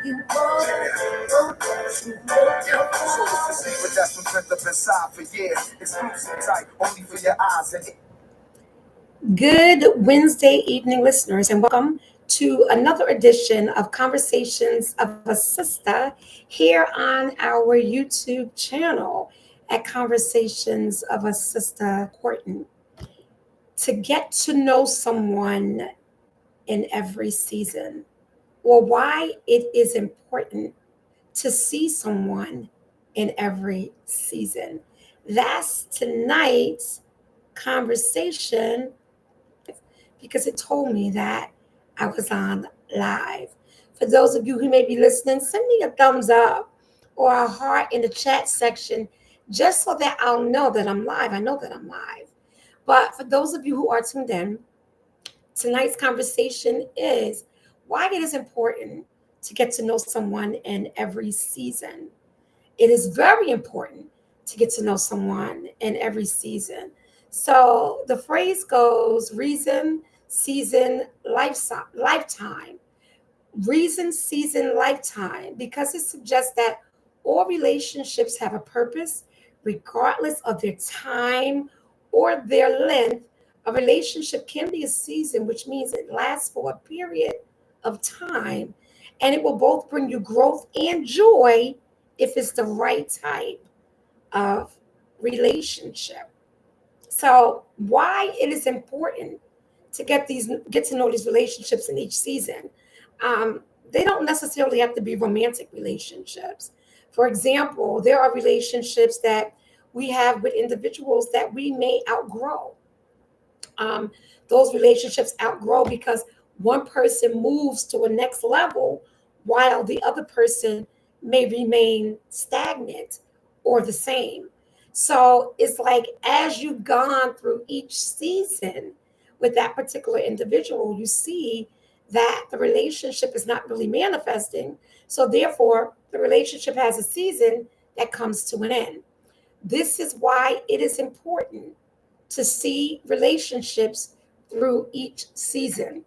You want to So it's the secret that's been pent up inside for years. Exclusive type, only for your eyes. And Good Wednesday evening, listeners, and welcome to another edition of Conversations of a Sister here on our YouTube channel at Conversations of a Sister Important. To get to know someone in every season, or why it is important to see someone in every season. That's tonight's conversation because it told me that I was on live. For those of you who may be listening, send me a thumbs up or a heart in the chat section just so that I'll know that I'm live. I know that I'm live. But for those of you who are tuned in, tonight's conversation is why it is important to get to know someone in every season. It is very important to get to know someone in every season. So the phrase goes reason, season, lifetime. Reason, season, lifetime, because it suggests that all relationships have a purpose, regardless of their time or their length. A relationship can be a season, which means it lasts for a period of time, and it will both bring you growth and joy if it's the right type of relationship. So, why it is important to get to know these relationships in each season? Um, they don't necessarily have to be romantic relationships. For example, there are relationships that we have with individuals that we may outgrow. Um, those relationships outgrow because one person moves to a next level while the other person may remain stagnant or the same. So it's like as you've gone through each season with that particular individual, you see that the relationship is not really manifesting. So therefore, the relationship has a season that comes to an end. This is why it is important to see relationships through each season.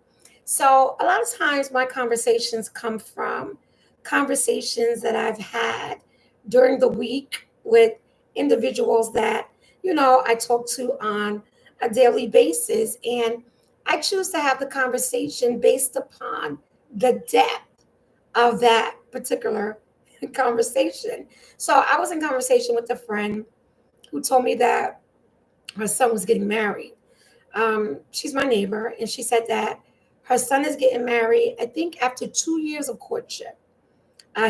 So, a lot of times my conversations come from conversations that I've had during the week with individuals that, I talk to on a daily basis. And I choose to have the conversation based upon the depth of that particular conversation. So, I was in conversation with a friend who told me that her son was getting married. She's my neighbor, and she said that her son is getting married, I think, after 2 years of courtship.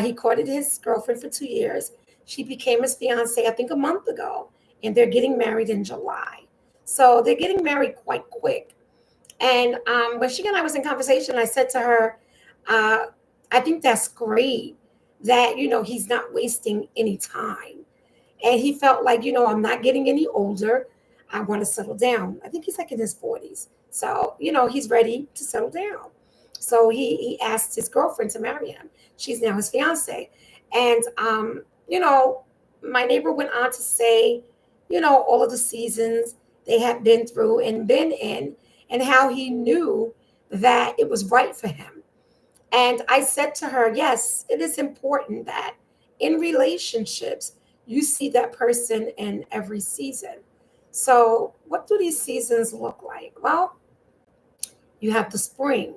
He courted his girlfriend for 2 years. She became his fiance, I think, a month ago, and they're getting married in July. So they're getting married quite quick. And when she and I was in conversation, I said to her, uh, I think that's great that, he's not wasting any time. And he felt like, I'm not getting any older. I want to settle down. I think he's like in his 40s. So, he's ready to settle down. So he asked his girlfriend to marry him. She's now his fiance. And, you know, my neighbor went on to say, all of the seasons they had been through and been in, and how he knew that it was right for him. And I said to her, yes, it is important that in relationships, you see that person in every season. So, what do these seasons look like? Well, you have the spring,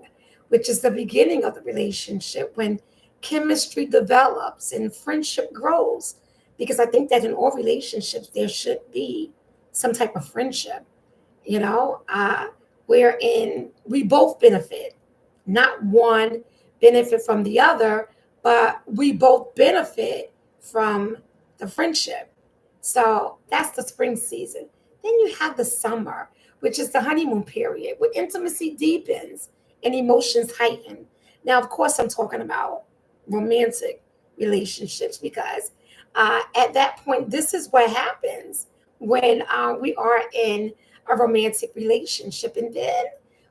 which is the beginning of the relationship when chemistry develops and friendship grows. Because I think that in all relationships, there should be some type of friendship, you know, uh, wherein we both benefit, not one benefit from the other, but we both benefit from the friendship. So that's the spring season. Then you have the summer, which is the honeymoon period, where intimacy deepens and emotions heighten. Now, of course, I'm talking about romantic relationships because at that point, this is what happens when we are in a romantic relationship. And then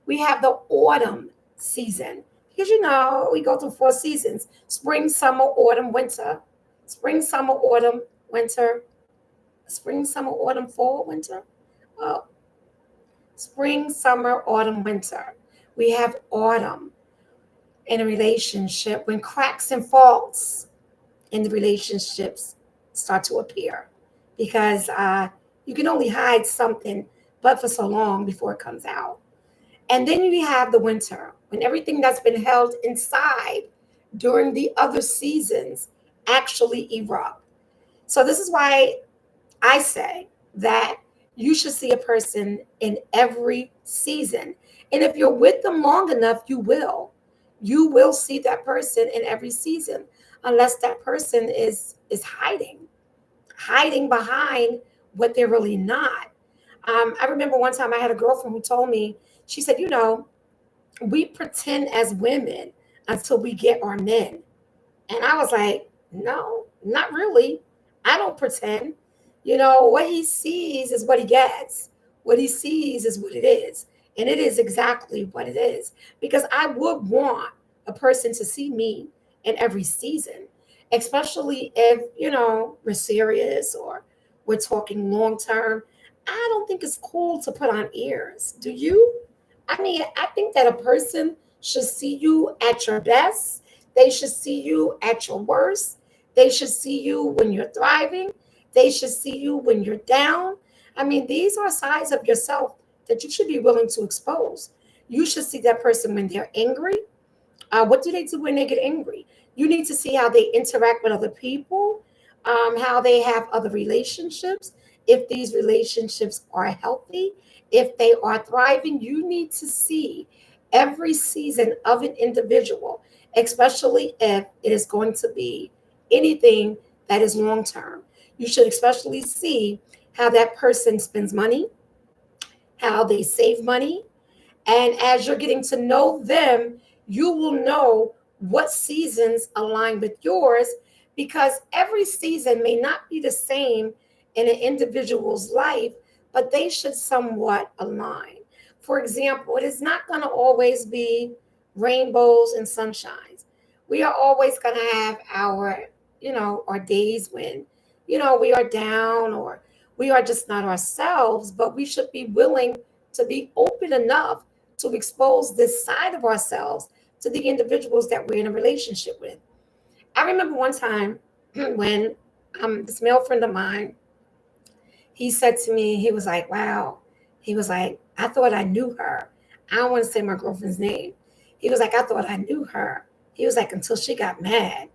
we have the autumn season because we go through 4 seasons: spring, summer, autumn, winter. Spring, summer, autumn, winter. Spring, summer, autumn, fall, winter. Well, spring, summer, autumn, winter. We have autumn. in a relationship, when cracks and faults in the relationships start to appear, because you can only hide something but for so long before it comes out. And then you have the winter, when everything that's been held inside during the other seasons actually erupt. So this is why I say that you should see a person in every season. And if you're with them long enough, you will. You will see that person in every season, unless that person is hiding behind what they're really not. I remember one time I had a girlfriend who told me, she said, we pretend as women until we get our men. And I was like, no, not really. I don't pretend. What he sees is what he gets. What he sees is what it is. And it is exactly what it is. Because I would want a person to see me in every season, especially if, we're serious or we're talking long term. I don't think it's cool to put on ears. Do you? I mean, I think that a person should see you at your best. They should see you at your worst. They should see you when you're thriving. They should see you when you're down. I mean, these are sides of yourself that you should be willing to expose. You should see that person when they're angry. What do they do when they get angry? You need to see how they interact with other people, how they have other relationships. If these relationships are healthy, if they are thriving, you need to see every season of an individual, especially if it is going to be anything that is long term. You should especially see how that person spends money, how they save money, and as you're getting to know them, you will know what seasons align with yours, because every season may not be the same in an individual's life, but they should somewhat align. For example, it is not going to always be rainbows and sunshines. We are always going to have our days when, we are down or we are just not ourselves, but we should be willing to be open enough to expose this side of ourselves to the individuals that we're in a relationship with. I remember one time when this male friend of mine, he said to me, he was like, wow. He was like, I thought I knew her. I don't want to say my girlfriend's name. He was like, I thought I knew her. He was like, until she got mad.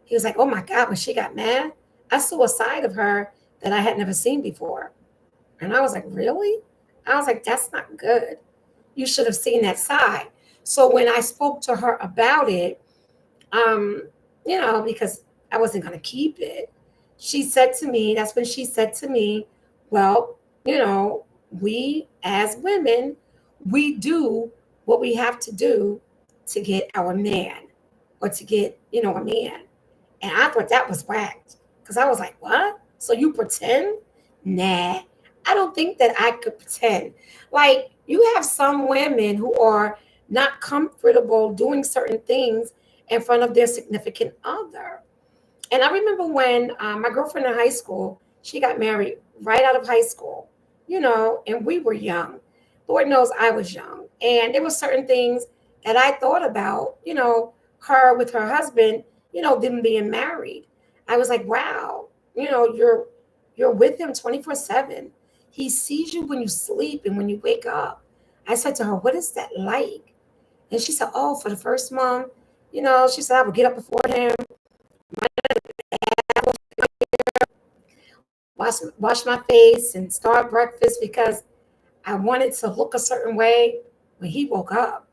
He was like, oh my God, when she got mad, I saw a side of her that I had never seen before. And I was like, really? I was like, that's not good. You should have seen that side. So when I spoke to her about it, um, because I wasn't going to keep it, she said to me, that's when she said to me, well, you know, we as women, we do what we have to do to get our man or to get, a man. And I thought that was whacked because I was like, what? So you pretend? Nah, I don't think that I could pretend. Like, you have some women who are not comfortable doing certain things in front of their significant other. And I remember when my girlfriend in high school, she got married right out of high school, and we were young. Lord knows I was young. And there were certain things that I thought about, her with her husband, them being married. I was like, wow, you're with him 24/7. He sees you when you sleep and when you wake up. I said to her, what is that like? And she said, oh, for the first month, she said I would get up before him, wash my face and start breakfast because I wanted to look a certain way when he woke up.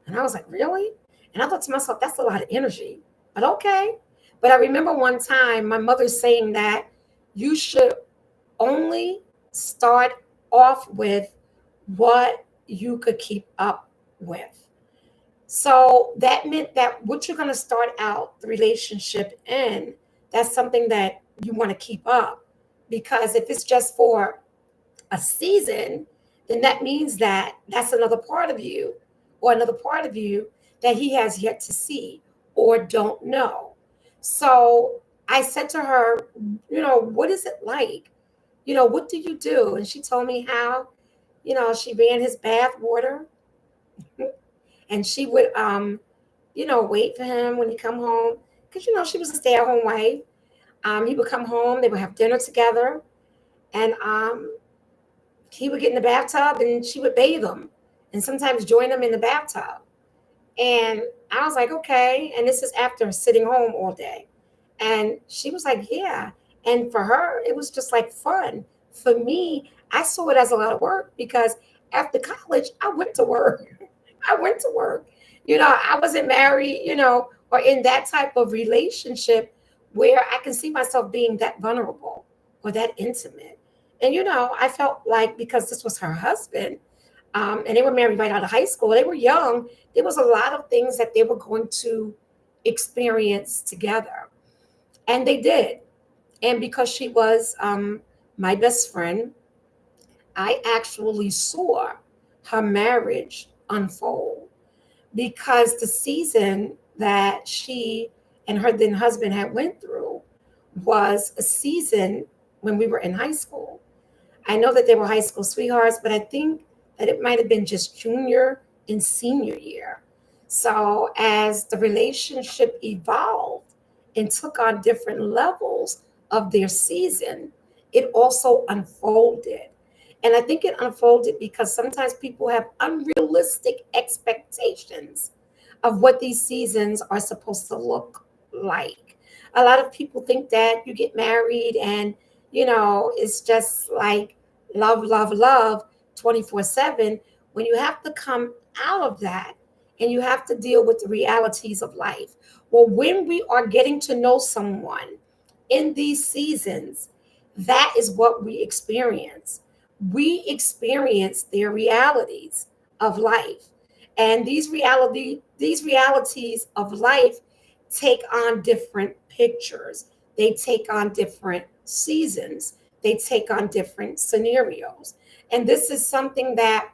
And I was like, really? And I thought to myself, that's a lot of energy. But okay. But I remember one time my mother saying that you should only start off with what you could keep up with. So that meant that what you're going to start out the relationship in, that's something that you want to keep up. Because if it's just for a season, then that means that that's another part of you or another part of you that he has yet to see or don't know. So I said to her, what is it like? What do you do? And she told me how, she ran his bath water and she would wait for him when he come home. Because, she was a stay-at-home wife. He would come home, they would have dinner together, and he would get in the bathtub and she would bathe him and sometimes join him in the bathtub. And I was like, okay. And this is after sitting home all day. And she was like, yeah. And for her, it was just like fun. For me, I saw it as a lot of work because after college, I went to work. I went to work. I wasn't married, or in that type of relationship where I can see myself being that vulnerable or that intimate. And, I felt like because this was her husband, and they were married right out of high school, they were young, there was a lot of things that they were going to experience together. And they did. And because she was my best friend, I actually saw her marriage unfold because the season that she and her then husband had went through was a season when we were in high school. I know that they were high school sweethearts, but I think that it might have been just junior and senior year. So as the relationship evolved and took on different levels of their season, it also unfolded. And I think it unfolded because sometimes people have unrealistic expectations of what these seasons are supposed to look like. A lot of people think that you get married and, it's just like love, love, love 24/7 when you have to come out of that and you have to deal with the realities of life. Well, when we are getting to know someone in these seasons, that is what we experience. We experience their realities of life. And these realities of life take on different pictures. They take on different seasons. They take on different scenarios. And this is something that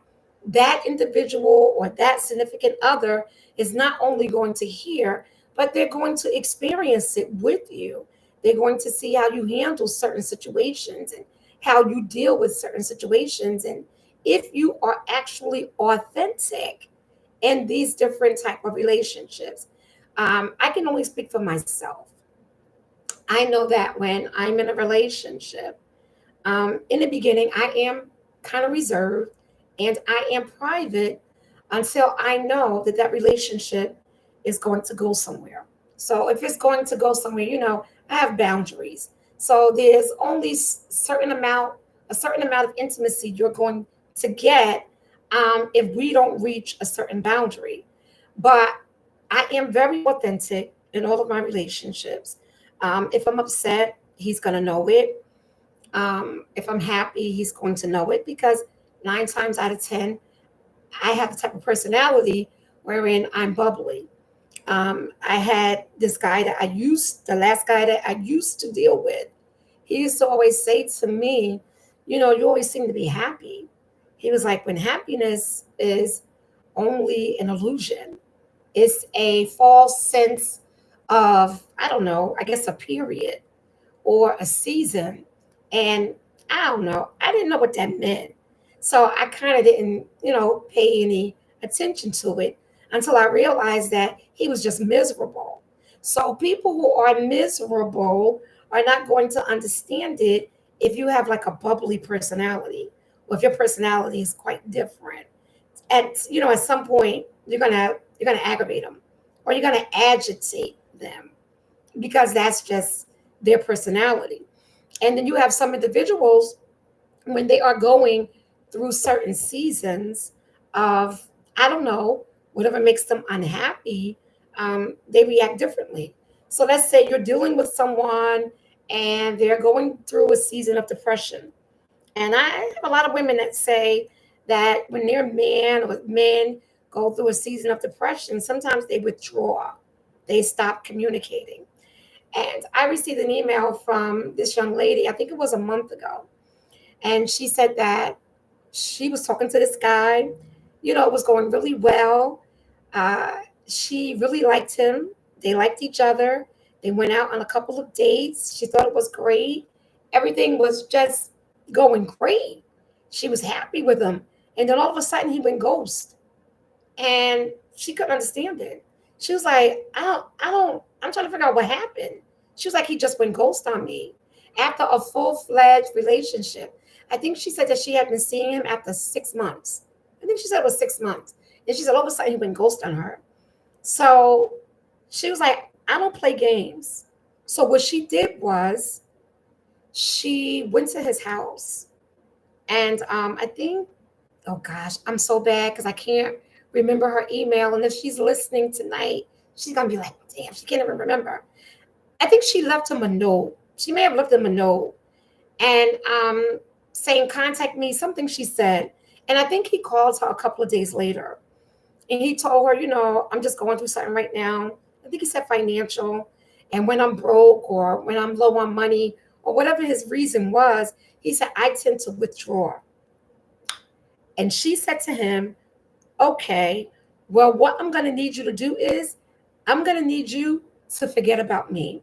individual or that significant other is not only going to hear, but they're going to experience it with you. They're going to see how you handle certain situations and how you deal with certain situations. And if you are actually authentic in these different type of relationships, I can only speak for myself. I know that when I'm in a relationship, in the beginning, I am kind of reserved and I am private until I know that that relationship is going to go somewhere. So if it's going to go somewhere, I have boundaries. So there's only a certain amount of intimacy you're going to get if we don't reach a certain boundary. But I am very authentic in all of my relationships. If I'm upset, he's going to know it. If I'm happy, he's going to know it because 9 times out of 10, I have the type of personality wherein I'm bubbly. I had this guy the last guy that I used to deal with, he used to always say to me, you always seem to be happy. He was like, when happiness is only an illusion, it's a false sense of, I don't know, I guess a period or a season. And I don't know, I didn't know what that meant. So I kind of didn't, pay any attention to it until I realized that he was just miserable. So people who are miserable are not going to understand it if you have like a bubbly personality or if your personality is quite different. At some point you're gonna aggravate them or you're gonna agitate them because that's just their personality. And then you have some individuals when they are going through certain seasons of, I don't know, whatever makes them unhappy, they react differently. So let's say you're dealing with someone and they're going through a season of depression. And I have a lot of women that say that when their man or men go through a season of depression, sometimes they withdraw, they stop communicating. And I received an email from this young lady, I think it was a month ago. And she said that she was talking to this guy, it was going really well. Uh, she really liked him. They liked each other. They went out on a couple of dates. She thought it was great. Everything was just going great. She was happy with him. And then all of a sudden he went ghost. And she couldn't understand it. She was like, I'm trying to figure out what happened. She was like, he just went ghost on me after a full-fledged relationship. I think she said that she had been seeing him after 6 months. I think she said it was 6 months. And she said all of a sudden he went ghost on her. So she was like, I don't play games. So what she did was she went to his house. And I think, oh gosh, I'm so bad because I can't remember her email. And if she's listening tonight, she's gonna be like, damn, she can't even remember. I think she left him a note. She may have left him a note and saying, contact me, something she said. And I think he called her a couple of days later and he told her, I'm just going through something right now. I think he said financial. And when I'm broke or when I'm low on money or whatever his reason was, he said, I tend to withdraw. And she said to him, okay, well, what I'm going to need you to do is I'm going to need you to forget about me.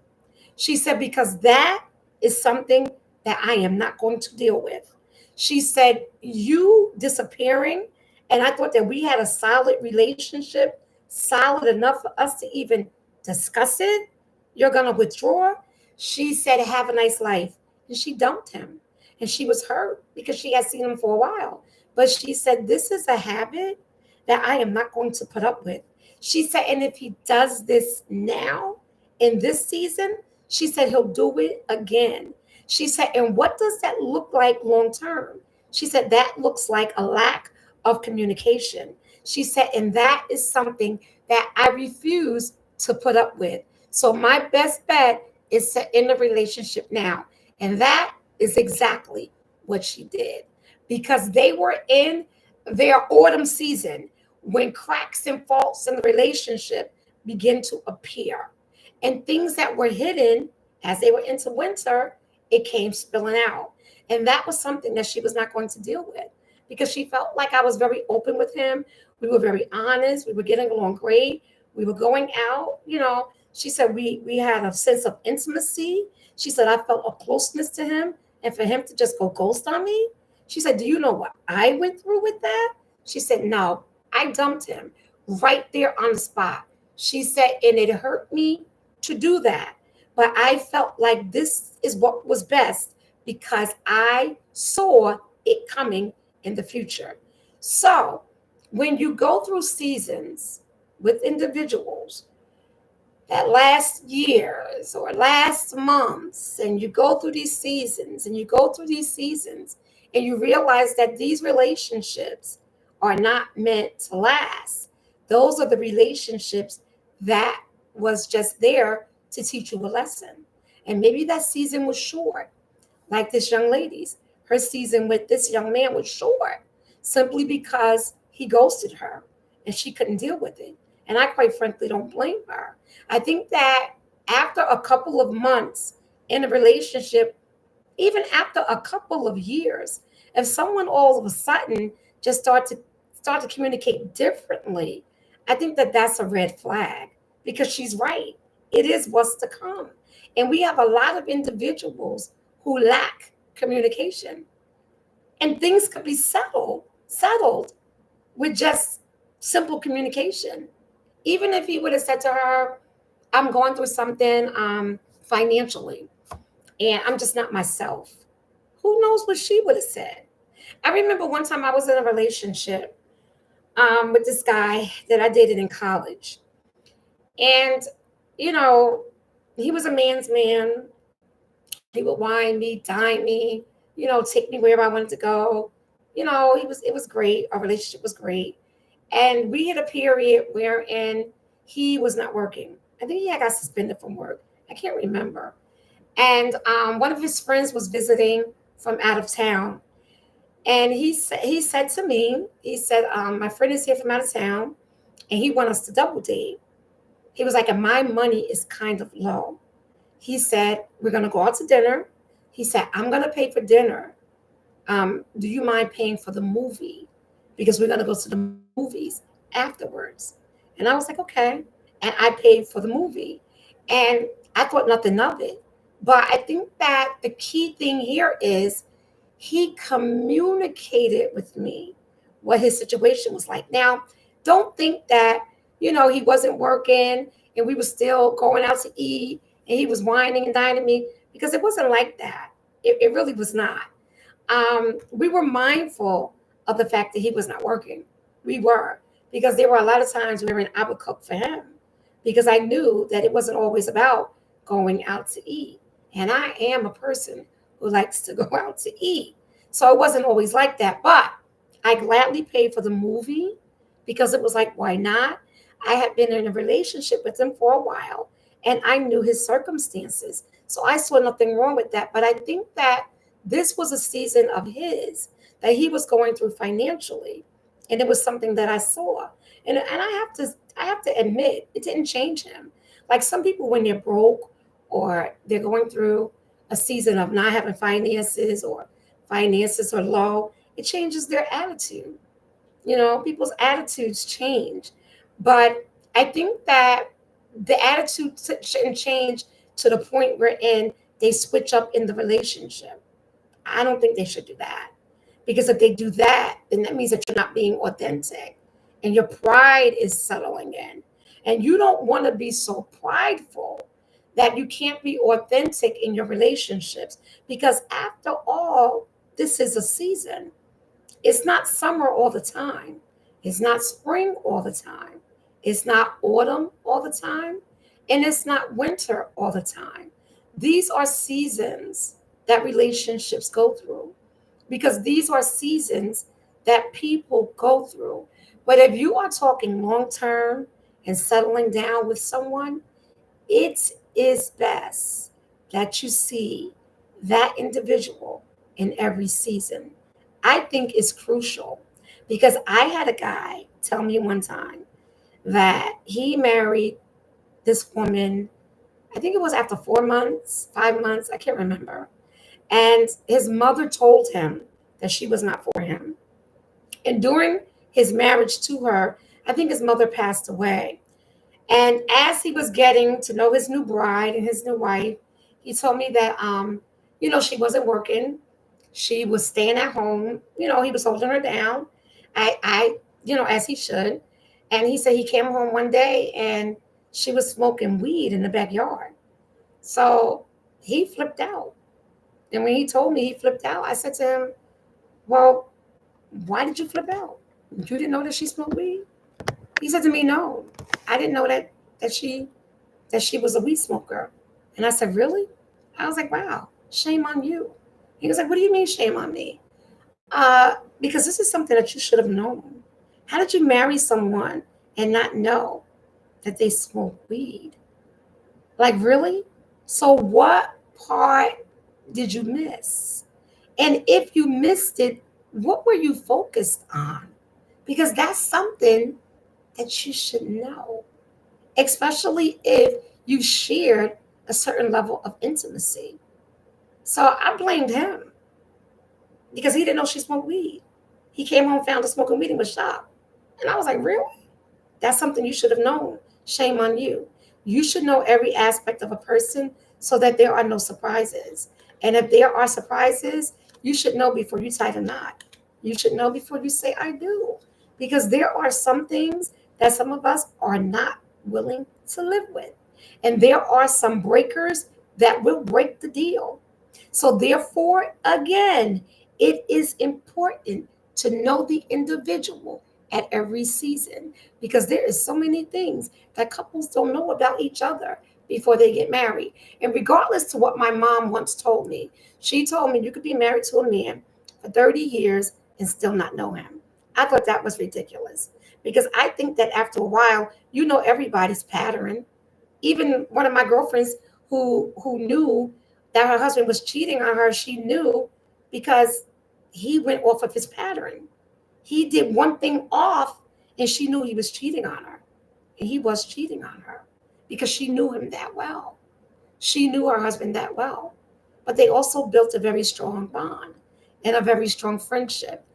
She said, because that is something that I am not going to deal with. She said, you disappearing, and I thought that we had a solid relationship, solid enough for us to even discuss it. You're going to withdraw. She said, have a nice life. And she dumped him. And she was hurt because she had seen him for a while. But she said, this is a habit that I am not going to put up with. She said, and if he does this now in this season, she said he'll do it again. She said, and what does that look like long term? She said, that looks like a lack of communication. She said, and that is something that I refuse to put up with. So my best bet is to end the relationship now. And that is exactly what she did because they were in their autumn season when cracks and faults in the relationship begin to appear and things that were hidden as they were into winter, it came spilling out. And that was something that she was not going to deal with because she felt like I was very open with him. We were very honest. We were getting along great. We were going out, She said we had a sense of intimacy. She said I felt a closeness to him. And for him to just go ghost on me, she said, do you know what I went through with that? She said, no, I dumped him right there on the spot. She said, and it hurt me to do that. But I felt like this is what was best because I saw it coming in the future. So when you go through seasons with individuals that last years or last months, and you go through these seasons and you go through these seasons, and you realize that these relationships are not meant to last. Those are the relationships that was just there to teach you a lesson. And maybe that season was short, like this young lady's. Her season with this young man was short simply because he ghosted her and she couldn't deal with it. And I quite frankly don't blame her. I think that after a couple of months in a relationship, even after a couple of years, if someone all of a sudden just start to communicate differently, I think that that's a red flag because she's right. It is what's to come. And we have a lot of individuals who lack communication. And things could be settled with just simple communication. Even if he would have said to her, I'm going through something financially and I'm just not myself. Who knows what she would have said? I remember one time I was in a relationship with this guy that I dated in college. And, you know, he was a man's man. He would wine me, dine me, take me wherever I wanted to go. It was great. Our relationship was great. And we had a period wherein he was not working. I think he had got suspended from work. I can't remember. And one of his friends was visiting from out of town. And he said to me, he said, my friend is here from out of town and he wants us to double date. He was like, and my money is kind of low. He said, we're going to go out to dinner. He said, I'm going to pay for dinner. Do you mind paying for the movie? Because we're going to go to the movies afterwards. And I was like, okay. And I paid for the movie. And I thought nothing of it. But I think that the key thing here is he communicated with me what his situation was like. Now, don't think that, he wasn't working and we were still going out to eat and he was whining and dining me because it wasn't like that. It really was not. We were mindful of the fact that he was not working. We were, because there were a lot of times when I would cook for him because I knew that it wasn't always about going out to eat. And I am a person who likes to go out to eat. So it wasn't always like that. But I gladly paid for the movie because it was like, why not? I had been in a relationship with him for a while and I knew his circumstances. So I saw nothing wrong with that. But I think that this was a season of his that he was going through financially. And it was something that I saw. And I have to admit, it didn't change him. Like some people when they're broke or they're going through a season of not having finances or finances are low, it changes their attitude. People's attitudes change. But I think that the attitude shouldn't change to the point wherein they switch up in the relationship. I don't think they should do that. Because if they do that, then that means that you're not being authentic and your pride is settling in. And you don't want to be so prideful that you can't be authentic in your relationships. Because after all, this is a season. It's not summer all the time. It's not spring all the time. It's not autumn all the time. And it's not winter all the time. These are seasons that relationships go through because these are seasons that people go through. But if you are talking long term and settling down with someone, it is best that you see that individual in every season. I think it's crucial because I had a guy tell me one time that he married this woman, I think it was after 4 months, 5 months, I can't remember. And his mother told him that she was not for him. And during his marriage to her, I think his mother passed away. And as he was getting to know his new bride and his new wife, he told me that she wasn't working. She was staying at home. He was holding her down. As he should. And he said he came home one day and she was smoking weed in the backyard. So he flipped out. And when he told me he flipped out, I said to him, well, why did you flip out? You didn't know that she smoked weed? He said to me, no, I didn't know that she that she was a weed smoker. And I said, really? I was like, wow, shame on you. He was like, what do you mean shame on me? Because this is something that you should have known. How did you marry someone and not know that they smoke weed? Like, really? So what part did you miss? And if you missed it, what were you focused on? Because that's something that you should know, especially if you shared a certain level of intimacy. So I blamed him because he didn't know she smoked weed. He came home, found her smoking weed, and was shocked. And I was like, really? That's something you should have known. Shame on you. You should know every aspect of a person so that there are no surprises. And if there are surprises, you should know before you tie the knot. You should know before you say, I do. Because there are some things that some of us are not willing to live with. And there are some breakers that will break the deal. So, therefore, again, it is important to know the individual at every season because there is so many things that couples don't know about each other before they get married. And regardless to what my mom once told me, she told me you could be married to a man for 30 years and still not know him. I thought that was ridiculous because I think that after a while, you know everybody's pattern. Even one of my girlfriends who knew that her husband was cheating on her, she knew because he went off of his pattern. He did one thing off and she knew he was cheating on her. And he was cheating on her because she knew him that well. She knew her husband that well. But they also built a very strong bond and a very strong friendship.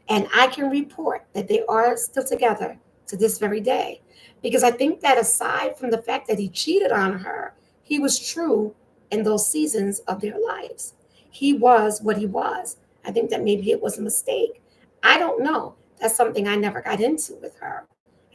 And I can report that they are still together to this very day. Because I think that aside from the fact that he cheated on her, he was true in those seasons of their lives. He was what he was. I think that maybe it was a mistake. I don't know. That's something I never got into with her.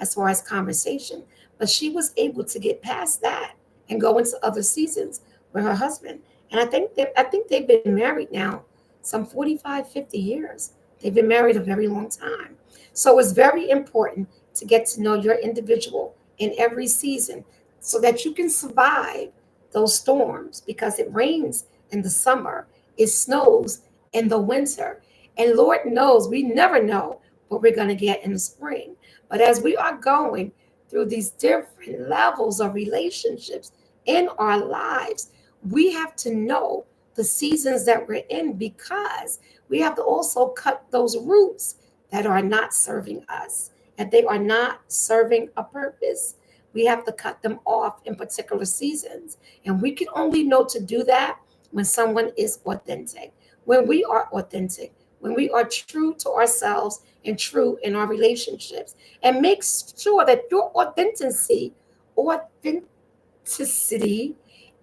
as far as conversation. But she was able to get past that and go into other seasons with her husband. And I think they've been married now some 45, 50 years. They've been married a very long time. So it's very important to get to know your individual in every season so that you can survive those storms because it rains in the summer, it snows in the winter. And Lord knows we never know what we're going to get in the spring. But as we are going through these different levels of relationships in our lives, we have to know the seasons that we're in because we have to also cut those roots that are not serving us, and they are not serving a purpose. We have to cut them off in particular seasons. And we can only know to do that when someone is authentic, when we are authentic, when we are true to ourselves and true in our relationships. And make sure that your authenticity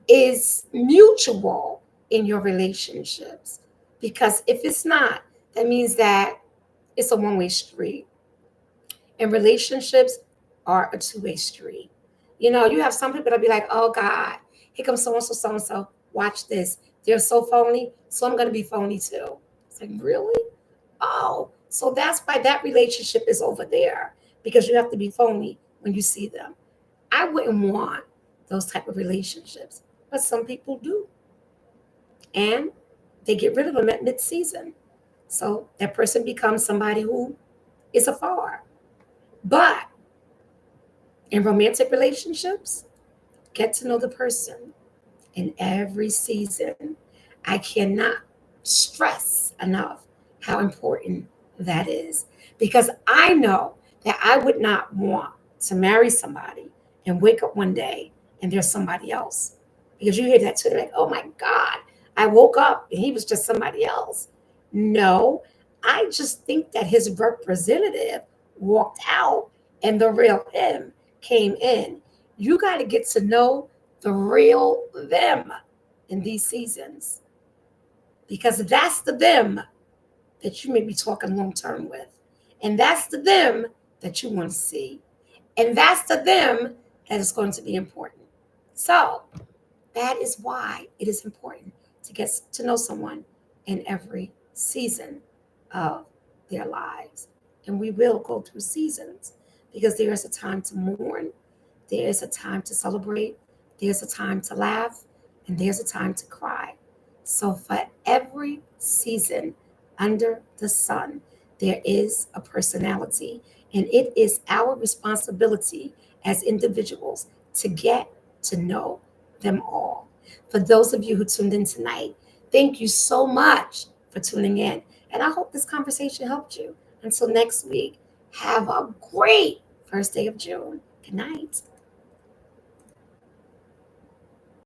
is mutual in your relationships. Because if it's not, that means that it's a one-way street. And relationships are a two-way street. You know, you have some people that be like, oh God, here comes so and so. Watch this. They're so phony, so I'm gonna be phony too. It's like, really? Oh, so that's why that relationship is over there. Because you have to be phony when you see them. I wouldn't want those type of relationships. But some people do. And they get rid of them at mid-season. So that person becomes somebody who is afar. But in romantic relationships, get to know the person in every season. I cannot stress enough how important that is because I know that I would not want to marry somebody and wake up one day and there's somebody else. Because you hear that too, like, oh my God, I woke up and he was just somebody else. No, I just think that his representative walked out and the real him came in. You got to get to know the real them in these seasons because that's the them that you may be talking long term with. And that's the them that you want to see. And that's the them that is going to be important. So that is why it is important to get to know someone in every season of their lives. And we will go through seasons because there is a time to mourn, there is a time to celebrate, there's a time to laugh, and there's a time to cry. So, for every season under the sun, there is a personality, and it is our responsibility as individuals to get to know them all. For those of you who tuned in tonight, thank you so much for tuning in. And I hope this conversation helped you. Until next week, have a great first day of June. Good night.